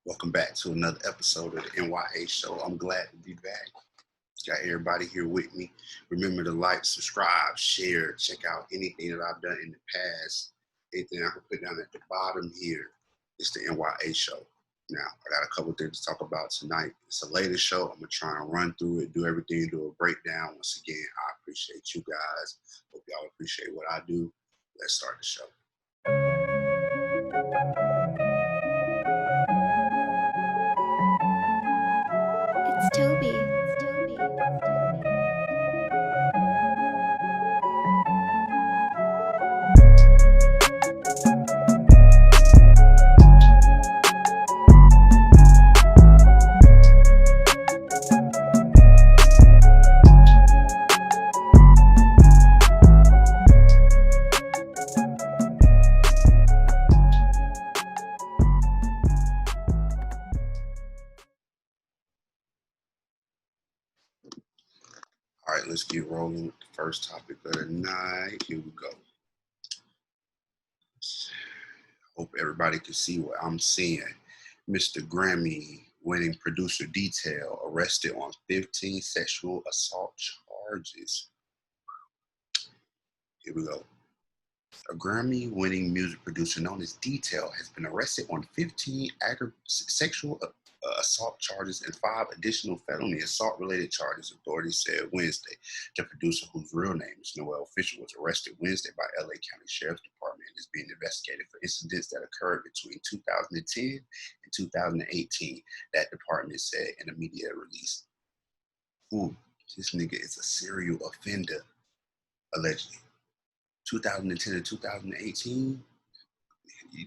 Welcome back to another episode of the N.y.a show. I'm glad to be back. Got everybody here with me. Remember to like, subscribe, share, check out anything that I've done in the past. Anything I can put down at the bottom here. It's the N.y.a show. Now, I got a couple things to talk about tonight. It's a later show. I'm going to try and run through it, do everything, do a breakdown. Once again, I appreciate you guys. Hope y'all appreciate what I do. Let's start the show. It's Toby. It's Toby. It's Toby. All right, let's get rolling with the first topic of the night. Here we go. Hope everybody can see what I'm seeing. Mr. Grammy winning producer Detail arrested on 15 sexual assault charges. Here we go. A Grammy winning music producer known as Detail has been arrested on 15 sexual assault charges and 5 additional felony assault related charges, authorities said Wednesday. The producer, whose real name is N.y.a official, was arrested Wednesday by LA County Sheriff's Department and is being investigated for incidents that occurred between 2010 and 2018, that department said in a media release. Ooh, this nigga is a serial offender, allegedly. 2010 to 2018.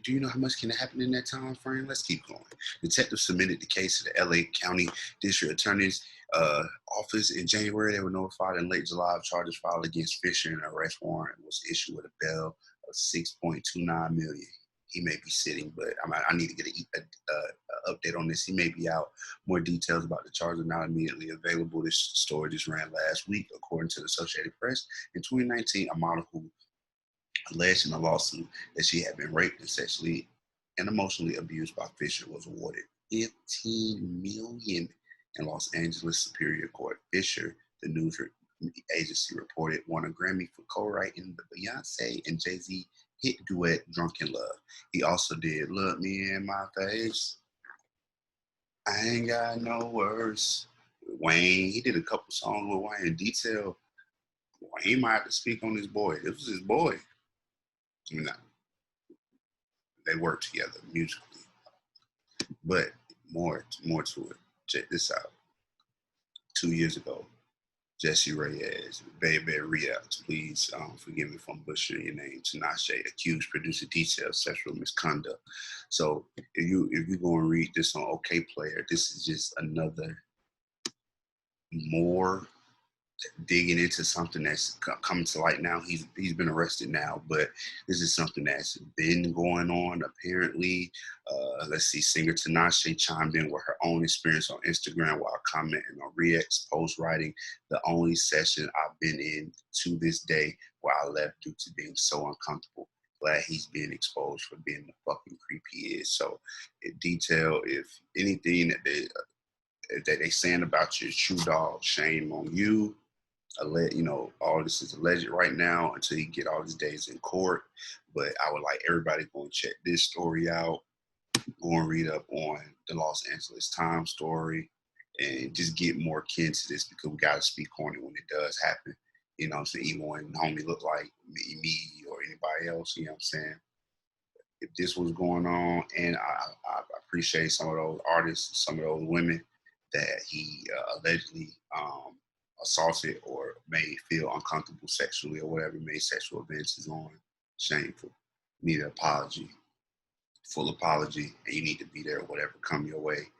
Do you know how much can happen in that time frame? Let's keep going. Detectives submitted the case to the LA County District Attorney's office in January. They were notified in late July of charges filed against Fisher, and an arrest warrant was issued with a bail of 6.29 million. He may be sitting, but I need to get a update on this. He may be out. More details about the charge are not immediately available. This story just ran last week, according to the Associated Press. In 2019, a model who alleged in a lawsuit that she had been raped and sexually and emotionally abused by Fisher was awarded 15 million in Los Angeles Superior Court. Fisher, the news agency reported, won a Grammy for co-writing the Beyonce and Jay-Z hit duet "Drunken Love." He also did "Look Me in My Face." I ain't got no words. Wayne, he did a couple songs with Wayne. Detail, Wayne might have to speak on his boy. This was his boy. You know, they work together musically. But more to it. Check this out. 2 years ago, Jesse Reyes, Baby Riaz, please forgive me if I'm butchering your name, Nya accused producer Detail of sexual misconduct. So if you go and read this on OK Player, this is just another more digging into something that's coming to light now. He's been arrested now, but this is something that's been going on apparently. Let's see, singer Tinashe chimed in with her own experience on Instagram while commenting on Riek's post, writing, "The only session I've been in to this day where I left due to being so uncomfortable. Glad he's being exposed for being the fucking creep he is." So, in detail, if anything that they saying about you is true, dog, shame on you. All this is alleged right now until you get all these days in court. But I would like everybody to go and check this story out. Go and read up on the Los Angeles Times story and just get more kin to this, because we got to speak on it when it does happen. You know what I'm saying? Even when homie look like me or anybody else, you know what I'm saying? If this was going on, and I appreciate some of those artists, some of those women that he allegedly assaulted or made feel uncomfortable sexually or whatever, made sexual advances on. Shameful. Need an apology, full apology, and you need to be there, whatever come your way.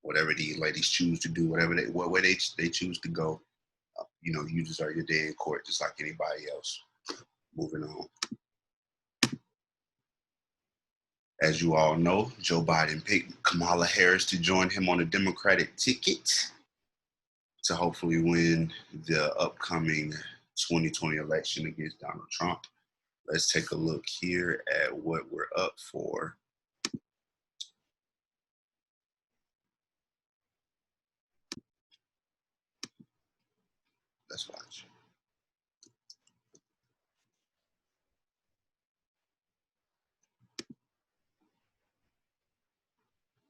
Whatever these ladies choose to do, whatever what way they choose to go, you deserve your day in court just like anybody else. Moving on. As you all know, Joe Biden picked Kamala Harris to join him on a Democratic ticket to hopefully win the upcoming 2020 election against Donald Trump. Let's take a look here at what we're up for. Let's watch.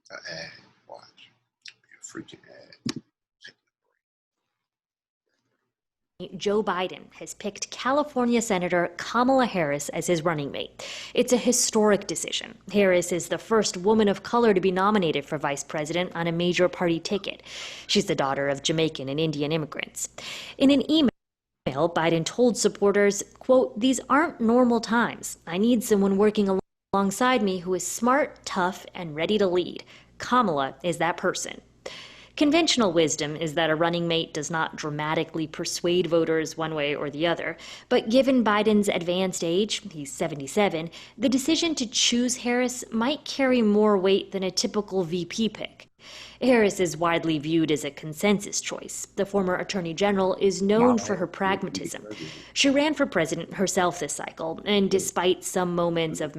An ad. Watch. Be a freaking ad. Joe Biden has picked California Senator Kamala Harris as his running mate. It's a historic decision. Harris is the first woman of color to be nominated for vice president on a major party ticket. She's the daughter of Jamaican and Indian immigrants. In an email, Biden told supporters, quote, "These aren't normal times. I need someone working alongside me who is smart, tough, and ready to lead. Kamala is that person." Conventional wisdom is that a running mate does not dramatically persuade voters one way or the other, but given Biden's advanced age, he's 77, the decision to choose Harris might carry more weight than a typical VP pick. Harris is widely viewed as a consensus choice. The former Attorney General is known for her pragmatism. She ran for president herself this cycle, and despite some moments of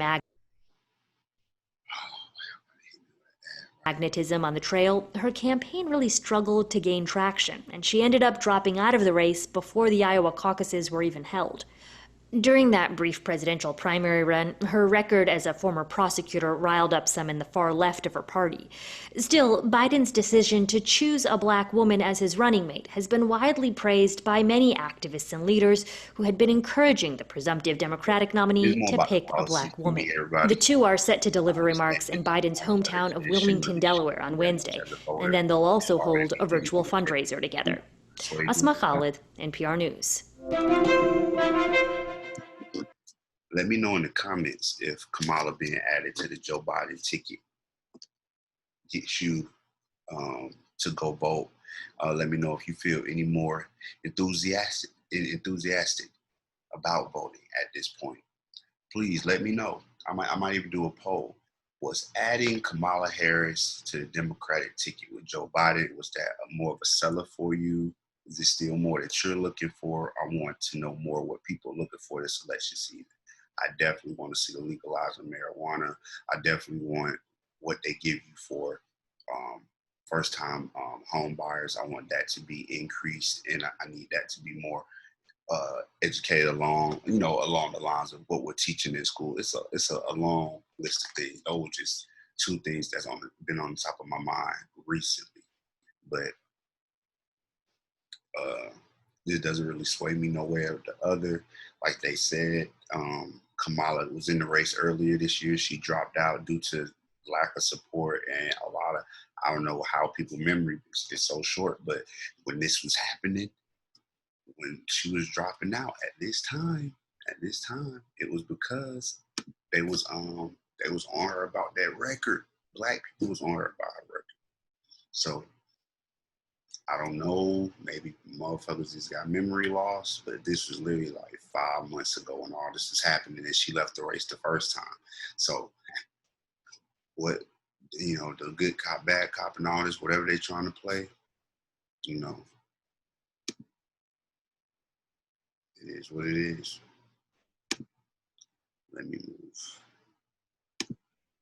magnetism on the trail, her campaign really struggled to gain traction, and she ended up dropping out of the race before the Iowa caucuses were even held. During that brief presidential primary run, her record as a former prosecutor riled up some in the far left of her party. Still, Biden's decision to choose a black woman as his running mate has been widely praised by many activists and leaders who had been encouraging the presumptive Democratic nominee to pick a black woman. The two are set to deliver remarks in Biden's hometown of Wilmington, Delaware on Wednesday, and then they'll also hold a virtual fundraiser together. Asma Khalid, NPR News. Let me know in the comments if Kamala being added to the Joe Biden ticket gets you to go vote. Let me know if you feel any more enthusiastic about voting at this point. Please let me know. I might even do a poll. Was adding Kamala Harris to the Democratic ticket with Joe Biden, was that more of a seller for you? Is it still more that you're looking for? I want to know more what people are looking for this election season. I definitely want to see the legalizing marijuana. I definitely want what they give you for first-time home buyers. I want that to be increased, and I need that to be more educated along the lines of what we're teaching in school. It's a long list of things. Those are just two things that's been on the top of my mind recently, but this doesn't really sway me nowhere or the other. Like they said, Kamala was in the race earlier this year. She dropped out due to lack of support and a lot of, I don't know how people memory is so short, but when this was happening, when she was dropping out at this time, it was because they was on her about that record. Black people was on her about her record. So I don't know, maybe motherfuckers just got memory loss, but this was literally like 5 months ago when all this was happening and she left the race the first time. So what, the good cop, bad cop and all this, whatever they're trying to play, it is what it is. Let me move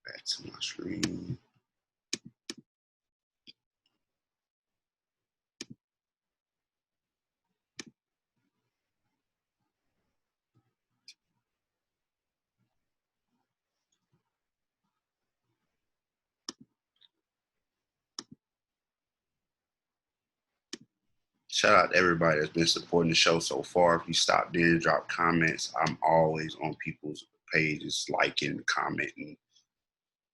back to my screen. Shout out to everybody that's been supporting the show so far. If you stopped in, drop comments, I'm always on people's pages, liking, commenting,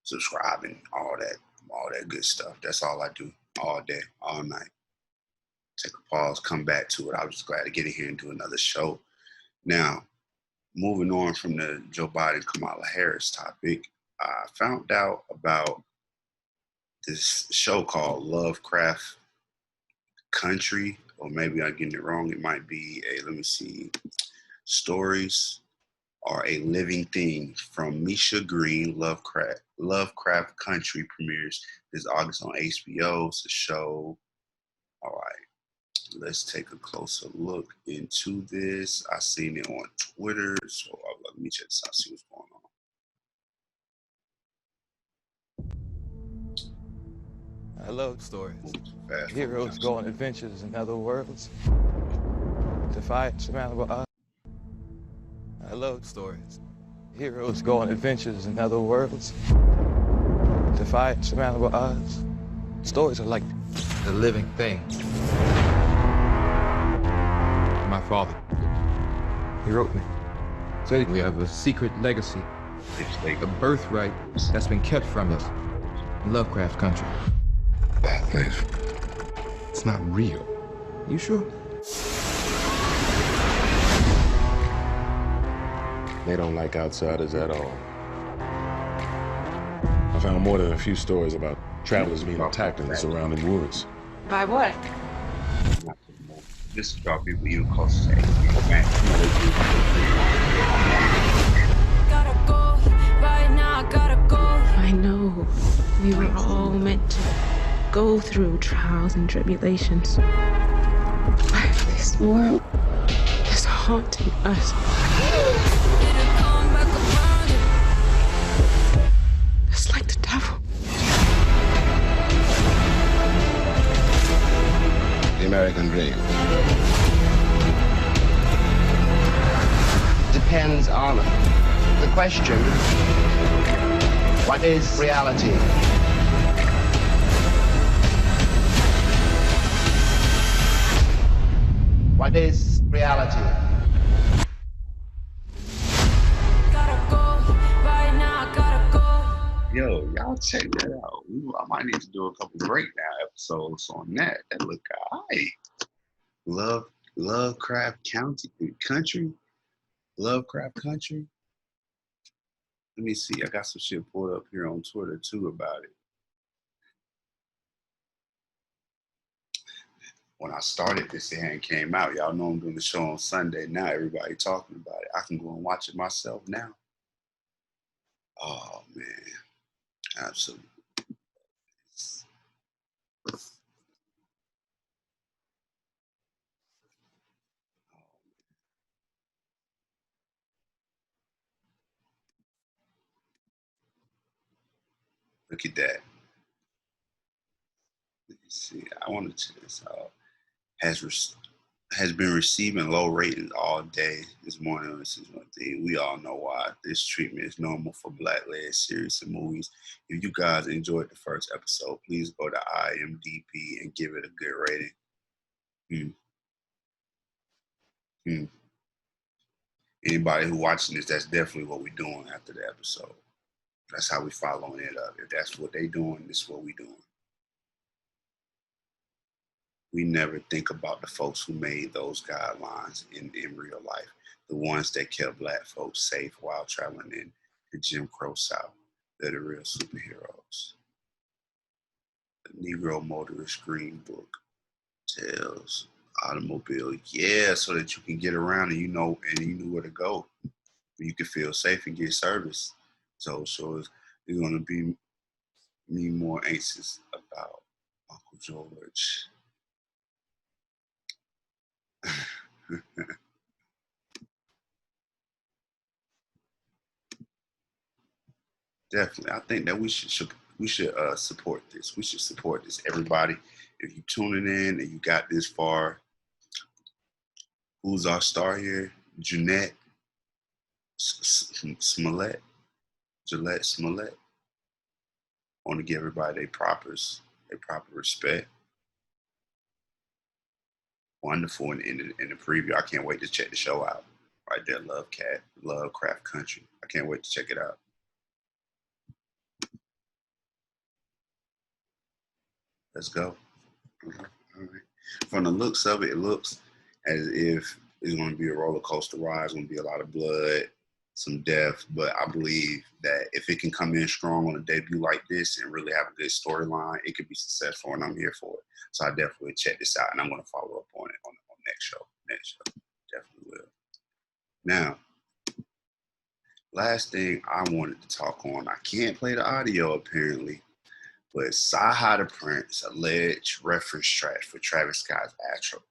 subscribing, all that good stuff. That's all I do all day, all night. Take a pause, come back to it. I was just glad to get in here and do another show. Now, moving on from the Joe Biden, Kamala Harris topic, I found out about this show called Lovecraft Country, or maybe I'm getting it wrong. It might be Stories Are a Living Thing from Misha Green. Lovecraft Country premieres this August on HBO. It's a show. All right, let's take a closer look into this. I seen it on Twitter, so let me check this out, see what's going on. I love stories. Heroes go on adventures in other worlds. Defiance around with us. I love stories. Heroes go on adventures in other worlds. Defiance around with us. Stories are like the living thing. My father, he wrote me. Said we have a secret legacy, a birthright that's been kept from us in Lovecraft country. That place, it's not real. You sure? They don't like outsiders at all. I found more than a few stories about travelers being attacked in the surrounding woods. By what? This is about people even close to Gotta go, right now, gotta go. I know we were all meant to go through trials and tribulations. But this world is haunting us. It's like the devil. The American dream. Depends on the question, what is reality? What is reality? Gotta go, right now, gotta go. Yo, y'all check that out. I might need to do a couple breakdown episodes on that. That look alright. Lovecraft Country. Lovecraft Country. Let me see. I got some shit pulled up here on Twitter too about it. When I started this, it hadn't came out. Y'all know I'm doing the show on Sunday. Now everybody talking about it. I can go and watch it myself now. Oh man, absolutely. Look at that. Let me see. I want to check this out. Has been receiving low ratings all day this morning. This is one thing. We all know why. This treatment is normal for Black-led series and movies. If you guys enjoyed the first episode, please go to IMDb and give it a good rating. Anybody who watching this, that's definitely what we're doing after the episode. That's how we following it up. If that's what they doing, this is what we doing. We never think about the folks who made those guidelines in real life, the ones that kept Black folks safe while traveling in the Jim Crow South. They're the real superheroes. The Negro Motorist Green Book tells automobile, yeah, so that you can get around and you know where to go. You can feel safe and get service. So it's going to be me more anxious about Uncle George. Definitely, I think that we should support this. We should support this. Everybody, if you're tuning in and you got this far, who's our star here? Jeanette Smollett. Gillette Smollett. I want to give everybody their proper respect. Wonderful in the preview. I can't wait to check the show out. Right there, Lovecraft Country. I can't wait to check it out. Let's go. All right. From the looks of it, it looks as if it's going to be a roller coaster ride. It's going to be a lot of blood, some death, but I believe that if it can come in strong on a debut like this and really have a good storyline, it could be successful, and I'm here for it. So I definitely check this out, and I'm going to follow up on it on next show. Definitely will. Now, last thing I wanted to talk on, I can't play the audio apparently, but Nya the Prynce alleged reference tracks for Travis Scott's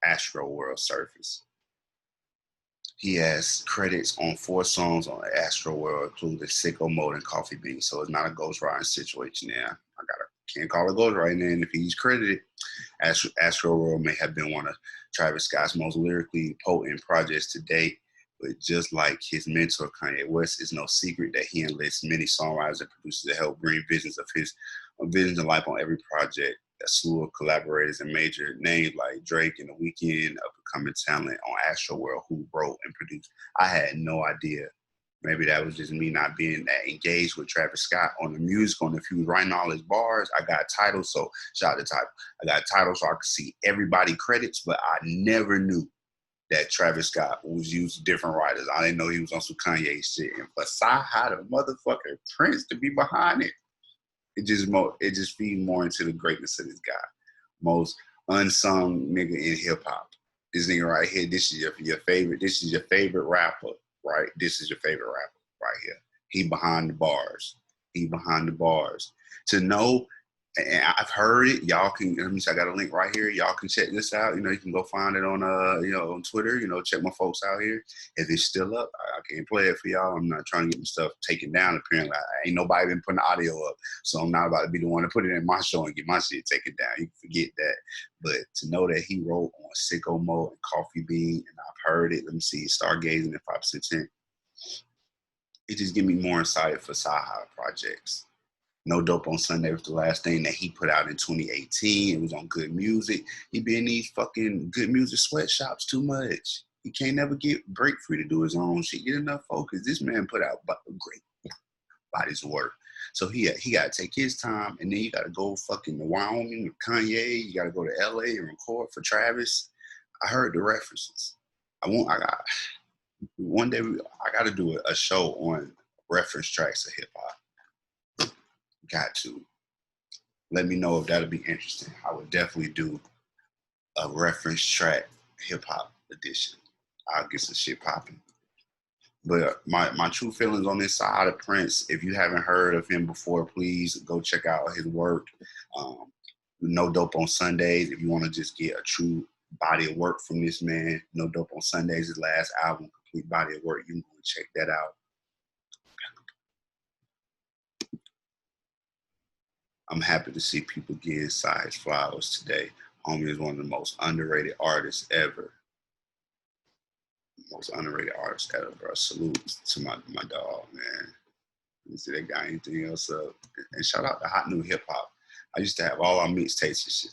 Astroworld surface. He has credits on 4 songs on Astroworld, including Sicko Mode and Coffee Bean. So it's not a Ghost Riding situation there. I gotta can't call it ghost right now. And if he's credited, Astroworld may have been one of Travis Scott's most lyrically potent projects to date. But just like his mentor, Kanye West, it's no secret that he enlists many songwriters and producers to help bring visions to life on every project. A slew of collaborators and major names like Drake and The Weeknd, up-and-coming talent on Astroworld who wrote and produced. I had no idea. Maybe that was just me not being that engaged with Travis Scott on the music, on if he was writing all his bars. I got titles, so shout out to Tidal. I got titles so I could see everybody credits, but I never knew that Travis Scott was used different writers. I didn't know he was on some Kanye shit. And for Sci-Hi, the motherfucking Prynce to be behind it, it just feeds more into the greatness of this guy. Most unsung nigga in hip hop. This nigga right here, this is your favorite. This is your favorite rapper, right? This is your favorite rapper right here. He behind the bars. He behind the bars. To know, and I've heard it. Y'all can. Let me see, I got a link right here. Y'all can check this out. You know, you can go find it on on Twitter. You know, check my folks out here. If it's still up, I can't play it for y'all. I'm not trying to get my stuff taken down. Apparently, ain't nobody been putting the audio up, so I'm not about to be the one to put it in my show and get my shit taken down. You can forget that. But to know that he wrote on Sicko Mode and Coffee Bean, and I've heard it. Let me see, Stargazing and 5% 10. It just give me more excited for Sci-Hi projects. No Dope on Sunday was the last thing that he put out in 2018. It was on Good Music. He be in these fucking Good Music sweatshops too much. He can't never break free to do his own shit, get enough focus. This man put out great bodies of work. So he got to take his time, and then you got to go fucking to Wyoming with Kanye. You got to go to LA and record for Travis. I heard the references. One day I got to do a show on reference tracks of hip hop. Got to. Let me know if that'll be interesting. I would definitely do a reference track hip hop edition. I'll get some shit popping. But my true feelings on this side of Prynce, if you haven't heard of him before, please go check out his work. No Dope on Sundays. If you want to just get a true body of work from this man, No Dope on Sundays, his last album, complete body of work. You can go and check that out. I'm happy to see people give Sai his flowers today. Homie is one of the most underrated artists ever. Most underrated artist ever, bro. Salute to my dog, man. Let me see they got anything else up. And shout out to Hot New Hip Hop. I used to have all our mixtapes and shit.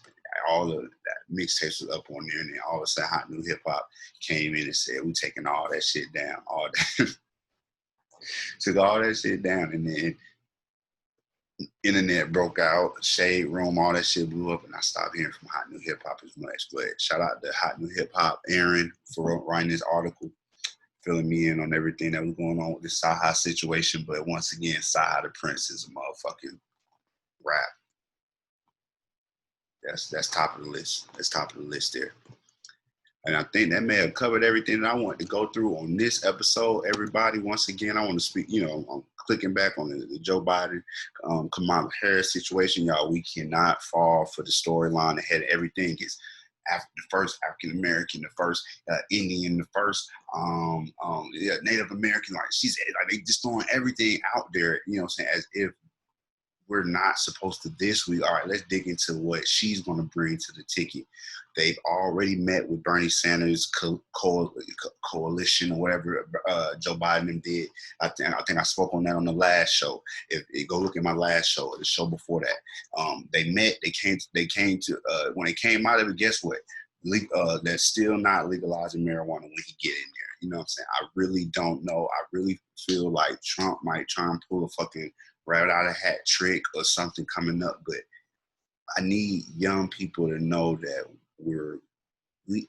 All of that mixtapes was up on there, and then all of a sudden Hot New Hip Hop came in and said, we taking all that shit down. All that. Took all that shit down, and then internet broke out, Shade Room, all that shit blew up, and I stopped hearing from Hot New Hip Hop as much. But shout out to Hot New Hip Hop, Aaron, for writing this article, filling me in on everything that was going on with this Sci-Hi situation. But once again, Sci-Hi the Prynce is a motherfucking rap. That's top of the list. That's top of the list there. And I think that may have covered everything that I wanted to go through on this episode. Everybody, once again, I want to speak, I'm clicking back on the Joe Biden, Kamala Harris situation. Y'all, we cannot fall for the storyline ahead of everything. It's the first African-American, the first Indian, the first Native American. Like they just throwing everything out there, as if we're not supposed to this week. All right, let's dig into what she's going to bring to the ticket. They've already met with Bernie Sanders' coalition or whatever Joe Biden did. I think I spoke on that on the last show. If go look at my last show or the show before that. They met. They came to when they came out of it. Guess what? They're still not legalizing marijuana when he get in there. You know what I'm saying? I really don't know. I really feel like Trump might try and pull a fucking rabbit out of hat trick or something coming up, but I need young people to know that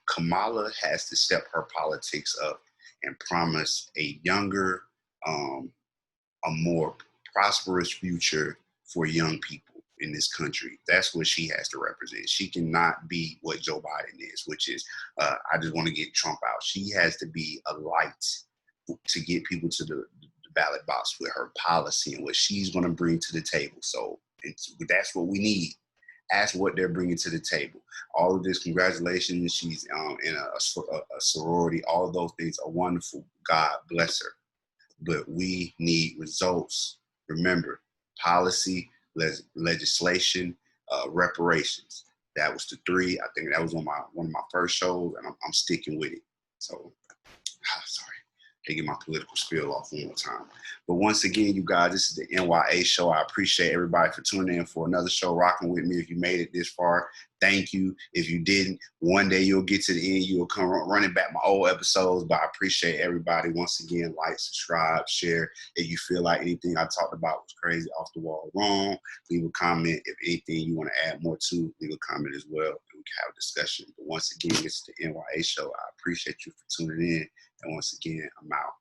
Kamala has to step her politics up and promise a younger, a more prosperous future for young people in this country. That's what she has to represent. She cannot be what Joe Biden is, which is, I just want to get Trump out. She has to be a light to get people to the ballot box with her policy and what she's going to bring to the table. So that's what we need. Ask what they're bringing to the table. All of this, congratulations. She's in a sorority. All of those things are wonderful. God bless her. But we need results. Remember, policy, legislation, reparations. That was the 3. I think that was on one of my first shows, and I'm sticking with it. So, sorry. To get my political spiel off one more time. But once again, you guys, this is the N.y.a show. I appreciate everybody for tuning in for another show, rocking with me. If you made it this far, thank you. If you didn't, one day you'll get to the end. You'll come running back my old episodes. But I appreciate everybody. Once again, like, subscribe, share. If you feel like anything I talked about was crazy, off the wall, wrong, leave a comment. If anything you want to add more to, leave a comment as well. And we can have a discussion. But once again, this is the N.y.a show. I appreciate you for tuning in. And once again, I'm out.